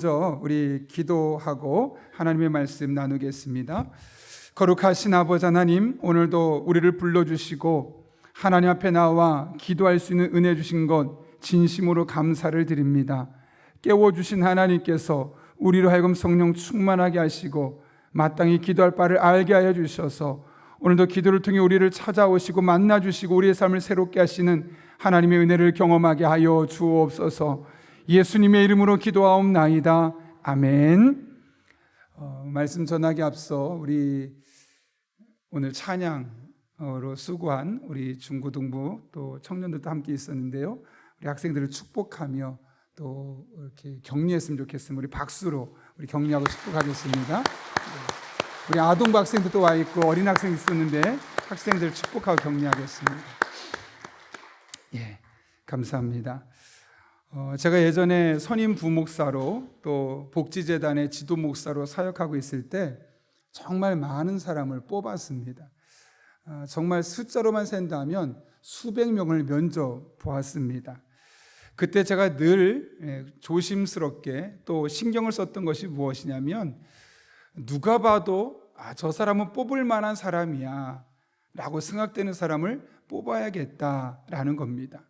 먼저 우리 기도하고 하나님의 말씀 나누겠습니다. 거룩하신 아버지 하나님, 오늘도 우리를 불러주시고 하나님 앞에 나와 기도할 수 있는 은혜 주신 것 진심으로 감사를 드립니다. 깨워주신 하나님께서 우리로 하여금 성령 충만하게 하시고 마땅히 기도할 바를 알게 하여 주셔서 오늘도 기도를 통해 우리를 찾아오시고 만나주시고 우리의 삶을 새롭게 하시는 하나님의 은혜를 경험하게 하여 주옵소서. 예수님의 이름으로 기도하옵나이다. 아멘. 말씀 전하기 앞서 우리 오늘 찬양으로 수고한 우리 중고등부 또 청년들도 함께 있었는데요. 우리 학생들을 축복하며 또 이렇게 격려했으면 좋겠습니다. 우리 박수로 우리 격려하고 축복하겠습니다. 우리 아동부 학생들도 와 있고 어린 학생 있었는데 학생들 축복하고 격려하겠습니다. 예, 감사합니다. 제가 예전에 선임 부목사로 또 복지재단의 지도목사로 사역하고 있을 때 정말 많은 사람을 뽑았습니다. 정말 숫자로만 센다면 수백 명을 면접 보았습니다. 그때 제가 늘 조심스럽게 또 신경을 썼던 것이 무엇이냐면 누가 봐도 저 사람은 뽑을 만한 사람이야 라고 생각되는 사람을 뽑아야겠다라는 겁니다.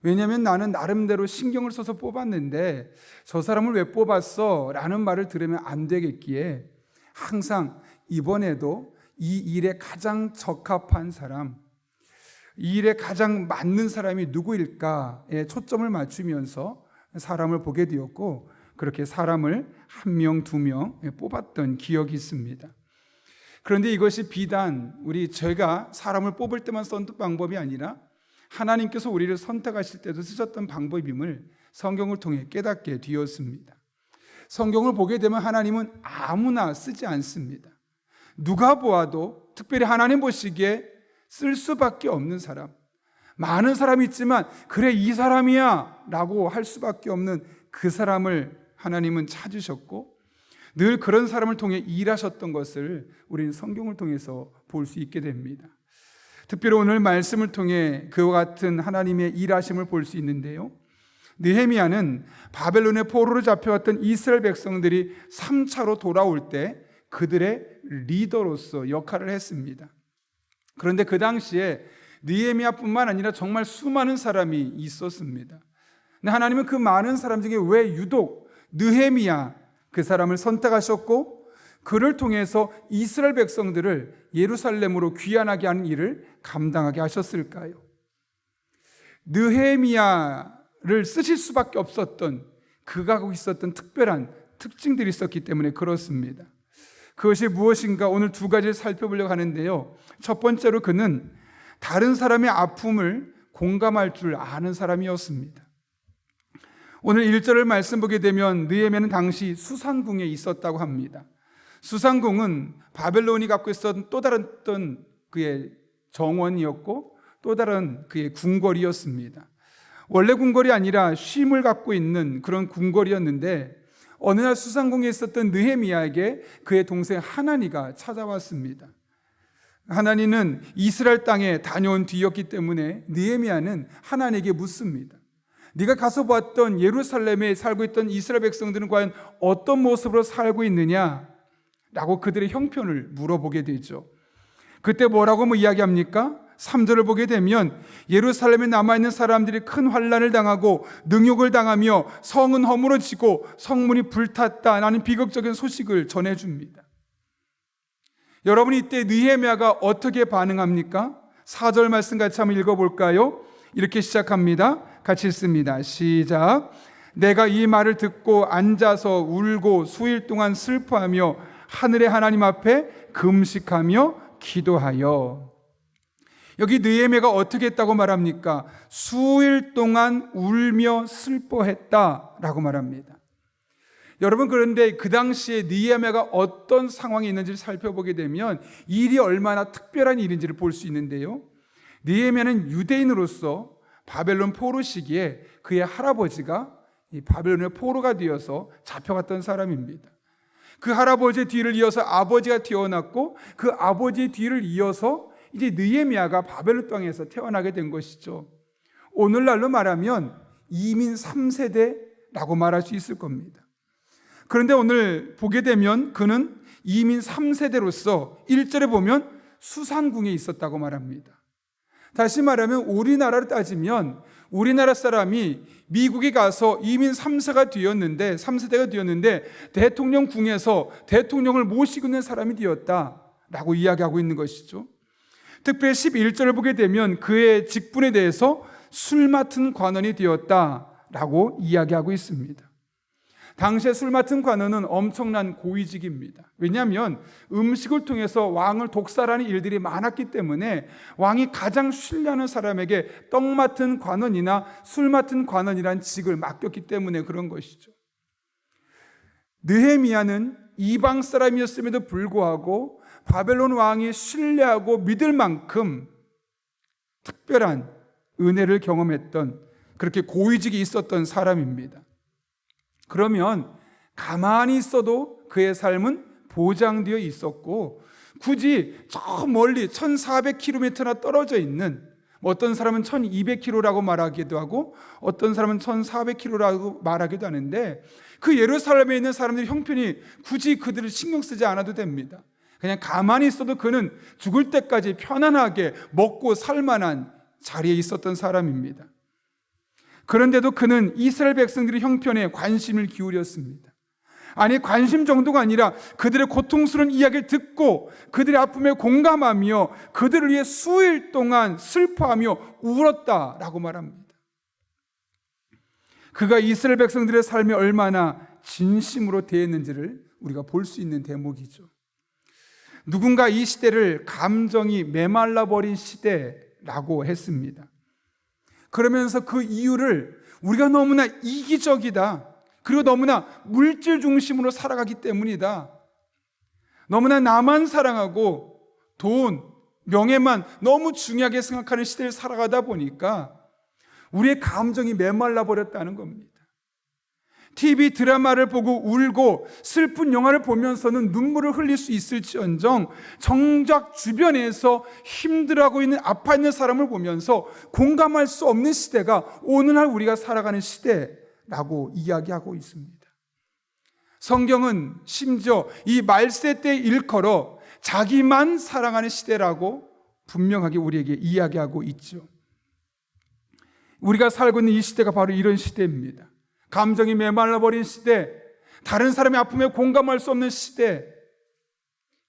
왜냐하면 나는 나름대로 신경을 써서 뽑았는데 저 사람을 왜 뽑았어? 라는 말을 들으면 안 되겠기에 항상 이번에도 이 일에 가장 적합한 사람, 이 일에 가장 맞는 사람이 누구일까에 초점을 맞추면서 사람을 보게 되었고 그렇게 사람을 한 명, 두 명 뽑았던 기억이 있습니다. 그런데 이것이 비단 제가 사람을 뽑을 때만 썼던 방법이 아니라 하나님께서 우리를 선택하실 때도 쓰셨던 방법임을 성경을 통해 깨닫게 되었습니다. 성경을 보게 되면 하나님은 아무나 쓰지 않습니다. 누가 보아도 특별히 하나님 보시기에 쓸 수밖에 없는 사람, 많은 사람이 있지만 그래 이 사람이야 라고 할 수밖에 없는 그 사람을 하나님은 찾으셨고 늘 그런 사람을 통해 일하셨던 것을 우리는 성경을 통해서 볼 수 있게 됩니다. 특별히 오늘 말씀을 통해 그와 같은 하나님의 일하심을 볼 수 있는데요. 느헤미야는 바벨론의 포로로 잡혀왔던 이스라엘 백성들이 3차로 돌아올 때 그들의 리더로서 역할을 했습니다. 그런데 그 당시에 느헤미야뿐만 아니라 정말 수많은 사람이 있었습니다. 근데 하나님은 그 많은 사람 중에 왜 유독 느헤미야 그 사람을 선택하셨고 그를 통해서 이스라엘 백성들을 예루살렘으로 귀환하게 하는 일을 감당하게 하셨을까요? 느헤미야를 쓰실 수밖에 없었던 그가 갖고 있었던 특별한 특징들이 있었기 때문에 그렇습니다. 그것이 무엇인가 오늘 두 가지를 살펴보려고 하는데요. 첫 번째로 그는 다른 사람의 아픔을 공감할 줄 아는 사람이었습니다. 오늘 1절을 말씀 보게 되면 느헤미야는 당시 수산궁에 있었다고 합니다. 수산궁은 바벨론이 갖고 있었던 또 다른 그의 정원이었고 또 다른 그의 궁궐이었습니다. 원래 궁궐이 아니라 쉼을 갖고 있는 그런 궁궐이었는데 어느 날 수산궁에 있었던 느헤미야에게 그의 동생 하나니가 찾아왔습니다. 하나니는 이스라엘 땅에 다녀온 뒤였기 때문에 느헤미야는 하나니에게 묻습니다. 네가 가서 봤던 예루살렘에 살고 있던 이스라엘 백성들은 과연 어떤 모습으로 살고 있느냐? 라고 그들의 형편을 물어보게 되죠. 그때 뭐라고 이야기합니까? 3절을 보게 되면 예루살렘에 남아있는 사람들이 큰 환난을 당하고 능욕을 당하며 성은 허물어지고 성문이 불탔다라는 비극적인 소식을 전해줍니다. 여러분이 이때 느헤미야가 어떻게 반응합니까? 4절 말씀 같이 한번 읽어볼까요? 이렇게 시작합니다. 같이 읽습니다. 시작. 내가 이 말을 듣고 앉아서 울고 수일 동안 슬퍼하며 하늘의 하나님 앞에 금식하며 기도하여. 여기 느헤미야가 어떻게 했다고 말합니까? 수일 동안 울며 슬퍼했다라고 말합니다. 여러분, 그런데 그 당시에 느헤미야가 어떤 상황이 있는지를 살펴보게 되면 일이 얼마나 특별한 일인지를 볼 수 있는데요. 느헤미야는 유대인으로서 바벨론 포로 시기에 그의 할아버지가 이 바벨론의 포로가 되어서 잡혀갔던 사람입니다. 그 할아버지의 뒤를 이어서 아버지가 태어났고 그 아버지의 뒤를 이어서 이제 느헤미야가 바벨론 땅에서 태어나게 된 것이죠. 오늘날로 말하면 이민 3세대라고 말할 수 있을 겁니다. 그런데 오늘 보게 되면 그는 이민 3세대로서 1절에 보면 수산궁에 있었다고 말합니다. 다시 말하면 우리나라로 따지면 우리나라 사람이 미국에 가서 이민 3세대가 되었는데 대통령궁에서 대통령을 모시고 있는 사람이 되었다라고 이야기하고 있는 것이죠. 특별히 11절을 보게 되면 그의 직분에 대해서 술 맡은 관원이 되었다라고 이야기하고 있습니다. 당시에 술 맡은 관원은 엄청난 고위직입니다. 왜냐하면 음식을 통해서 왕을 독살하는 일들이 많았기 때문에 왕이 가장 신뢰하는 사람에게 떡 맡은 관원이나 술 맡은 관원이란 직을 맡겼기 때문에 그런 것이죠. 느헤미야는 이방 사람이었음에도 불구하고 바벨론 왕이 신뢰하고 믿을 만큼 특별한 은혜를 경험했던, 그렇게 고위직이 있었던 사람입니다. 그러면 가만히 있어도 그의 삶은 보장되어 있었고, 굳이 저 멀리 1400km나 떨어져 있는, 어떤 사람은 1200km라고 말하기도 하고 어떤 사람은 1400km라고 말하기도 하는데, 그 예루살렘에 있는 사람들이 형편이 굳이 그들을 신경 쓰지 않아도 됩니다. 그냥 가만히 있어도 그는 죽을 때까지 편안하게 먹고 살 만한 자리에 있었던 사람입니다. 그런데도 그는 이스라엘 백성들의 형편에 관심을 기울였습니다. 아니, 관심 정도가 아니라 그들의 고통스러운 이야기를 듣고 그들의 아픔에 공감하며 그들을 위해 수일 동안 슬퍼하며 울었다라고 말합니다. 그가 이스라엘 백성들의 삶에 얼마나 진심으로 대했는지를 우리가 볼 수 있는 대목이죠. 누군가 이 시대를 감정이 메말라버린 시대라고 했습니다. 그러면서 그 이유를 우리가 너무나 이기적이다, 그리고 너무나 물질 중심으로 살아가기 때문이다, 너무나 나만 사랑하고 돈, 명예만 너무 중요하게 생각하는 시대를 살아가다 보니까 우리의 감정이 메말라 버렸다는 겁니다. TV 드라마를 보고 울고 슬픈 영화를 보면서는 눈물을 흘릴 수 있을지언정 정작 주변에서 힘들어하고 있는, 아파 있는 사람을 보면서 공감할 수 없는 시대가 오늘날 우리가 살아가는 시대라고 이야기하고 있습니다. 성경은 심지어 이 말세 때 일컬어 자기만 사랑하는 시대라고 분명하게 우리에게 이야기하고 있죠. 우리가 살고 있는 이 시대가 바로 이런 시대입니다. 감정이 메말라버린 시대, 다른 사람의 아픔에 공감할 수 없는 시대.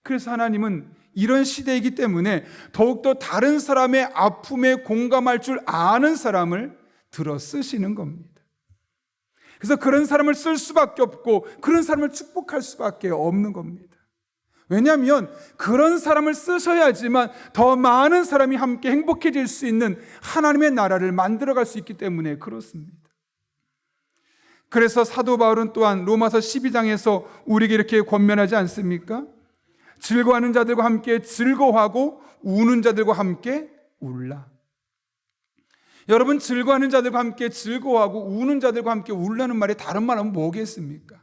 그래서 하나님은 이런 시대이기 때문에 더욱더 다른 사람의 아픔에 공감할 줄 아는 사람을 들어 쓰시는 겁니다. 그래서 그런 사람을 쓸 수밖에 없고 그런 사람을 축복할 수밖에 없는 겁니다. 왜냐하면 그런 사람을 쓰셔야지만 더 많은 사람이 함께 행복해질 수 있는 하나님의 나라를 만들어갈 수 있기 때문에 그렇습니다. 그래서 사도 바울은 또한 로마서 12장에서 우리에게 이렇게 권면하지 않습니까? 즐거워하는 자들과 함께 즐거워하고 우는 자들과 함께 울라. 여러분, 즐거워하는 자들과 함께 즐거워하고 우는 자들과 함께 울라는 말이 다른 말하면 뭐겠습니까?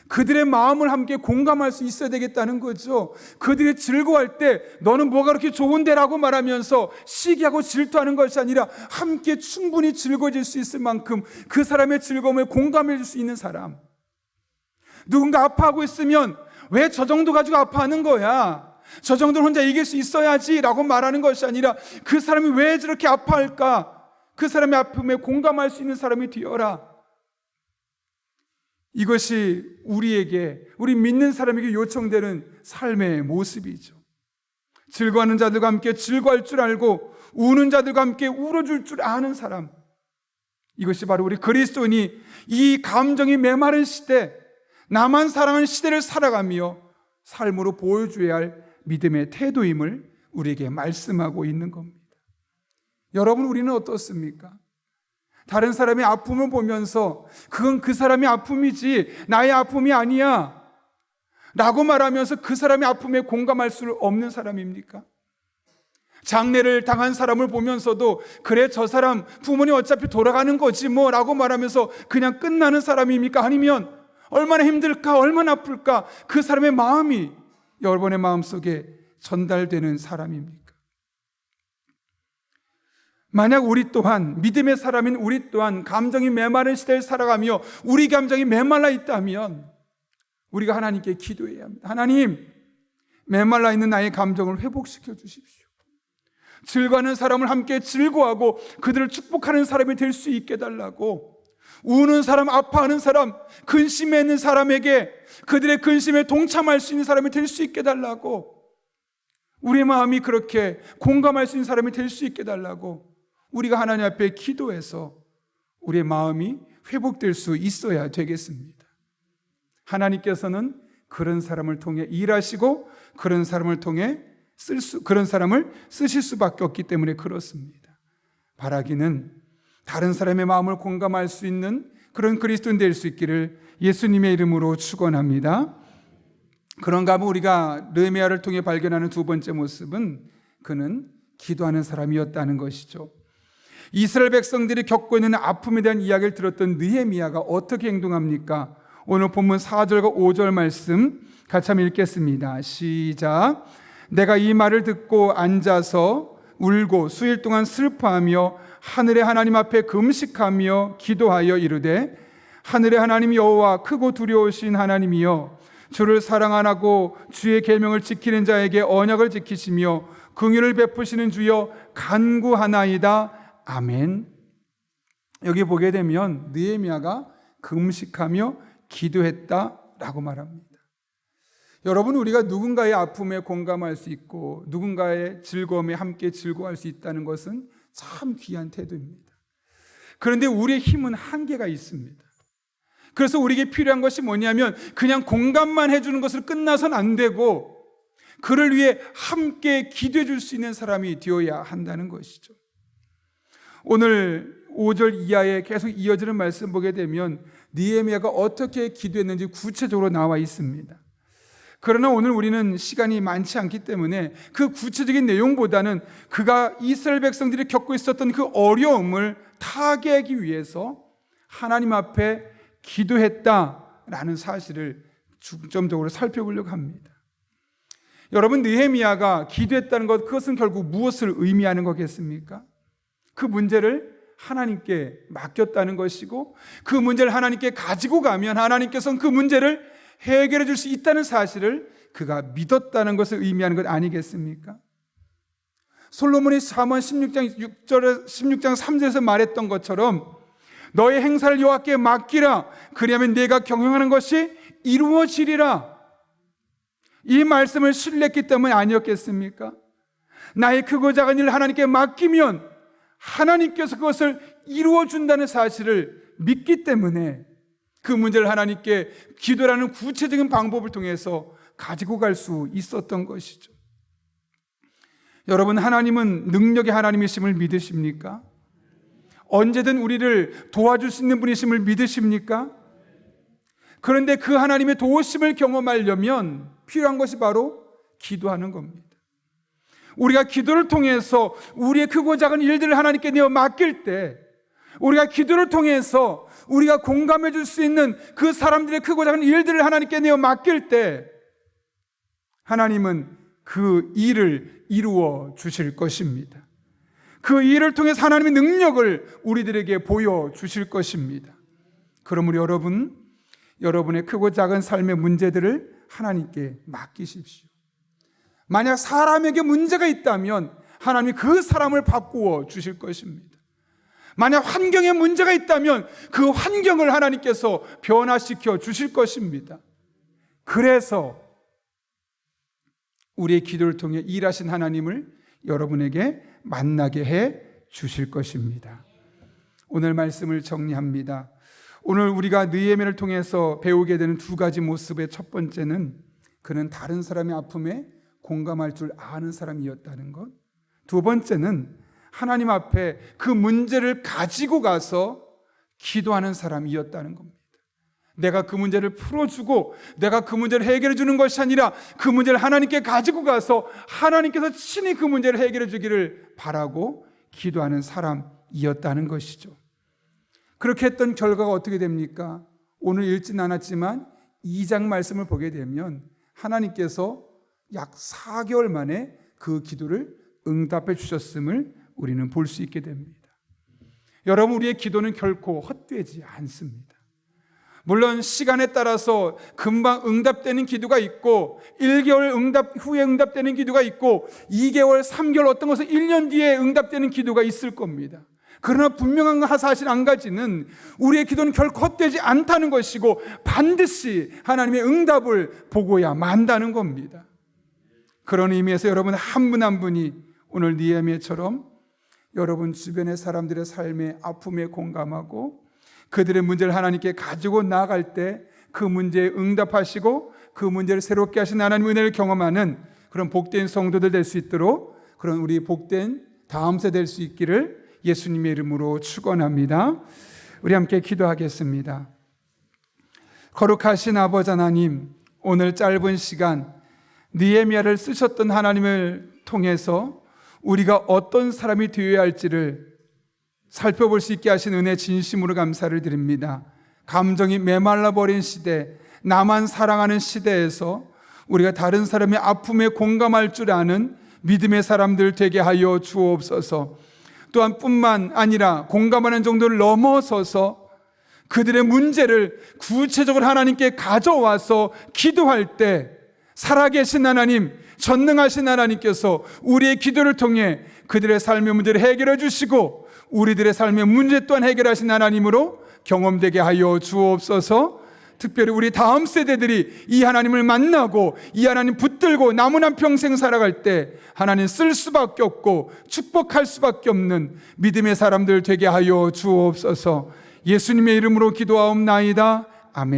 그들의 마음을 함께 공감할 수 있어야 되겠다는 거죠. 그들이 즐거워할 때 너는 뭐가 그렇게 좋은데라고 말하면서 시기하고 질투하는 것이 아니라 함께 충분히 즐거워질 수 있을 만큼 그 사람의 즐거움에 공감해 줄 수 있는 사람. 누군가 아파하고 있으면 왜 저 정도 가지고 아파하는 거야? 저 정도는 혼자 이길 수 있어야지 라고 말하는 것이 아니라 그 사람이 왜 저렇게 아파할까? 그 사람의 아픔에 공감할 수 있는 사람이 되어라. 이것이 우리에게, 우리 믿는 사람에게 요청되는 삶의 모습이죠. 즐거워하는 자들과 함께 즐거워할 줄 알고 우는 자들과 함께 울어줄 줄 아는 사람. 이것이 바로 우리 그리스도인이 이 감정이 메마른 시대, 나만 사랑하는 시대를 살아가며 삶으로 보여줘야 할 믿음의 태도임을 우리에게 말씀하고 있는 겁니다. 여러분, 우리는 어떻습니까? 다른 사람의 아픔을 보면서 그건 그 사람의 아픔이지 나의 아픔이 아니야 라고 말하면서 그 사람의 아픔에 공감할 수 없는 사람입니까? 장례를 당한 사람을 보면서도 그래, 저 사람 부모님 어차피 돌아가는 거지 뭐 라고 말하면서 그냥 끝나는 사람입니까? 아니면 얼마나 힘들까, 얼마나 아플까, 그 사람의 마음이 여러분의 마음속에 전달되는 사람입니까? 만약 우리 또한, 믿음의 사람인 우리 또한 감정이 메마른 시대를 살아가며 우리 감정이 메말라 있다면 우리가 하나님께 기도해야 합니다. 하나님, 메말라 있는 나의 감정을 회복시켜 주십시오. 즐거워하는 사람을 함께 즐거워하고 그들을 축복하는 사람이 될 수 있게 해달라고, 우는 사람, 아파하는 사람, 근심에 있는 사람에게 그들의 근심에 동참할 수 있는 사람이 될 수 있게 해달라고, 우리의 마음이 그렇게 공감할 수 있는 사람이 될 수 있게 해달라고 우리가 하나님 앞에 기도해서 우리의 마음이 회복될 수 있어야 되겠습니다. 하나님께서는 그런 사람을 통해 일하시고 그런 사람을 통해 그런 사람을 쓰실 수밖에 없기 때문에 그렇습니다. 바라기는 다른 사람의 마음을 공감할 수 있는 그런 그리스도인 될 수 있기를 예수님의 이름으로 축원합니다. 그런가 하면 우리가 느헤미야를 통해 발견하는 두 번째 모습은 그는 기도하는 사람이었다는 것이죠. 이스라엘 백성들이 겪고 있는 아픔에 대한 이야기를 들었던 느헤미야가 어떻게 행동합니까? 오늘 본문 4절과 5절 말씀 같이 한번 읽겠습니다. 시작. 내가 이 말을 듣고 앉아서 울고 수일 동안 슬퍼하며 하늘의 하나님 앞에 금식하며 기도하여 이르되, 하늘의 하나님 여호와 크고 두려우신 하나님이여, 주를 사랑 안 하고 주의 계명을 지키는 자에게 언약을 지키시며 긍휼을 베푸시는 주여 간구하나이다. 아멘. 여기 보게 되면 느헤미야가 금식하며 기도했다라고 말합니다. 여러분, 우리가 누군가의 아픔에 공감할 수 있고 누군가의 즐거움에 함께 즐거워할 수 있다는 것은 참 귀한 태도입니다. 그런데 우리의 힘은 한계가 있습니다. 그래서 우리에게 필요한 것이 뭐냐면 그냥 공감만 해주는 것으로 끝나선 안 되고 그를 위해 함께 기도해 줄 수 있는 사람이 되어야 한다는 것이죠. 오늘 5절 이하에 계속 이어지는 말씀 보게 되면 느헤미야가 어떻게 기도했는지 구체적으로 나와 있습니다. 그러나 오늘 우리는 시간이 많지 않기 때문에 그 구체적인 내용보다는 그가 이스라엘 백성들이 겪고 있었던 그 어려움을 타개하기 위해서 하나님 앞에 기도했다라는 사실을 중점적으로 살펴보려고 합니다. 여러분, 느헤미야가 기도했다는 것, 그것은 결국 무엇을 의미하는 거겠습니까? 그 문제를 하나님께 맡겼다는 것이고 그 문제를 하나님께 가지고 가면 하나님께서는 그 문제를 해결해 줄 수 있다는 사실을 그가 믿었다는 것을 의미하는 것 아니겠습니까? 솔로몬이 잠언 16장 3절에서 말했던 것처럼 너의 행사를 여호와께 맡기라, 그리하면 네가 경영하는 것이 이루어지리라. 이 말씀을 신뢰했기 때문에 아니었겠습니까? 나의 크고 작은 일을 하나님께 맡기면 하나님께서 그것을 이루어준다는 사실을 믿기 때문에 그 문제를 하나님께 기도라는 구체적인 방법을 통해서 가지고 갈 수 있었던 것이죠. 여러분, 하나님은 능력의 하나님이심을 믿으십니까? 언제든 우리를 도와줄 수 있는 분이심을 믿으십니까? 그런데 그 하나님의 도우심을 경험하려면 필요한 것이 바로 기도하는 겁니다. 우리가 기도를 통해서 우리의 크고 작은 일들을 하나님께 내어 맡길 때, 우리가 기도를 통해서 우리가 공감해 줄 수 있는 그 사람들의 크고 작은 일들을 하나님께 내어 맡길 때 하나님은 그 일을 이루어 주실 것입니다. 그 일을 통해서 하나님의 능력을 우리들에게 보여주실 것입니다. 그러므로 여러분의 크고 작은 삶의 문제들을 하나님께 맡기십시오. 만약 사람에게 문제가 있다면 하나님이 그 사람을 바꾸어 주실 것입니다. 만약 환경에 문제가 있다면 그 환경을 하나님께서 변화시켜 주실 것입니다. 그래서 우리의 기도를 통해 일하신 하나님을 여러분에게 만나게 해 주실 것입니다. 오늘 말씀을 정리합니다. 오늘 우리가 느헤미야를 통해서 배우게 되는 두 가지 모습의 첫 번째는 그는 다른 사람의 아픔에 공감할 줄 아는 사람이었다는 것. 두 번째는 하나님 앞에 그 문제를 가지고 가서 기도하는 사람이었다는 겁니다. 내가 그 문제를 풀어주고 내가 그 문제를 해결해 주는 것이 아니라 그 문제를 하나님께 가지고 가서 하나님께서 친히 그 문제를 해결해 주기를 바라고 기도하는 사람이었다는 것이죠. 그렇게 했던 결과가 어떻게 됩니까? 오늘 읽진 않았지만 2장 말씀을 보게 되면 하나님께서 약 4개월 만에 그 기도를 응답해 주셨음을 우리는 볼 수 있게 됩니다. 여러분, 우리의 기도는 결코 헛되지 않습니다. 물론 시간에 따라서 금방 응답되는 기도가 있고 1개월 후에 응답되는 기도가 있고 2개월, 3개월, 어떤 것은 1년 뒤에 응답되는 기도가 있을 겁니다. 그러나 분명한 사실 한 가지는 우리의 기도는 결코 헛되지 않다는 것이고 반드시 하나님의 응답을 보고야 만다는 겁니다. 그런 의미에서 여러분 한 분 한 분이 오늘 느헤미야처럼 여러분 주변의 사람들의 삶의 아픔에 공감하고 그들의 문제를 하나님께 가지고 나아갈 때 그 문제에 응답하시고 그 문제를 새롭게 하신 하나님의 은혜를 경험하는 그런 복된 성도들 될 수 있도록 그런 우리 복된 다음 세대 될 수 있기를 예수님의 이름으로 축원합니다. 우리 함께 기도하겠습니다. 거룩하신 아버지 하나님, 오늘 짧은 시간 느헤미야를 쓰셨던 하나님을 통해서 우리가 어떤 사람이 되어야 할지를 살펴볼 수 있게 하신 은혜 진심으로 감사를 드립니다. 감정이 메말라 버린 시대, 나만 사랑하는 시대에서 우리가 다른 사람의 아픔에 공감할 줄 아는 믿음의 사람들 되게 하여 주옵소서. 또한 뿐만 아니라 공감하는 정도를 넘어서서 그들의 문제를 구체적으로 하나님께 가져와서 기도할 때 살아계신 하나님, 전능하신 하나님께서 우리의 기도를 통해 그들의 삶의 문제를 해결해 주시고 우리들의 삶의 문제 또한 해결하신 하나님으로 경험되게 하여 주옵소서. 특별히 우리 다음 세대들이 이 하나님을 만나고 이 하나님 붙들고 남은 한 평생 살아갈 때 하나님 쓸 수밖에 없고 축복할 수밖에 없는 믿음의 사람들 되게 하여 주옵소서. 예수님의 이름으로 기도하옵나이다. 아멘.